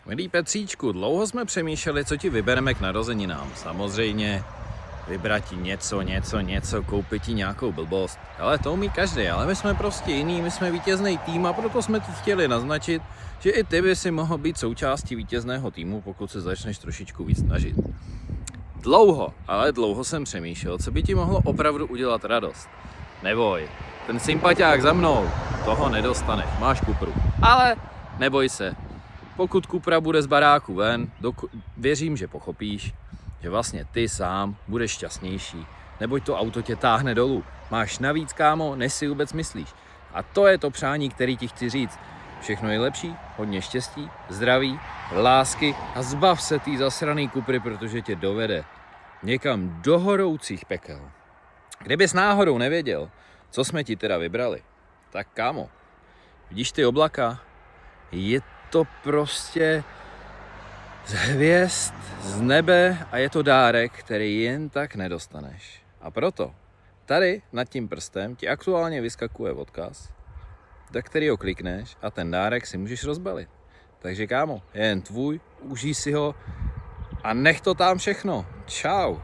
Milý Petříčku, dlouho jsme přemýšleli, co ti vybereme k narozeninám. Samozřejmě vybrat ti něco, koupit ti nějakou blbost. Ale to umí každý, ale my jsme prostě jiný, my jsme vítězný tým a proto jsme ti chtěli naznačit, že i ty by si mohl být součástí vítězného týmu, pokud se začneš trošičku víc snažit. Dlouho jsem přemýšlel, co by ti mohlo opravdu udělat radost. Neboj, ten sympatiák za mnou, toho nedostaneš, máš kupru. Ale neboj se, pokud kupra bude z baráku ven, věřím, že pochopíš, že vlastně ty sám budeš šťastnější, neboť to auto tě táhne dolů. Máš navíc, kámo, než si vůbec myslíš. A to je to přání, který ti chci říct. Všechno nejlepší, hodně štěstí, zdraví, lásky a zbav se tý zasraný kupry, protože tě dovede někam do horoucích pekel. Kdybys náhodou nevěděl, co jsme ti teda vybrali, tak kámo, vidíš ty oblaka? Je to prostě z hvězd, z nebe a je to dárek, který jen tak nedostaneš. A proto tady nad tím prstem ti aktuálně vyskakuje odkaz, do kterého klikneš a ten dárek si můžeš rozbalit. Takže kámo, je jen tvůj, užij si ho a nech to tam všechno. Čau.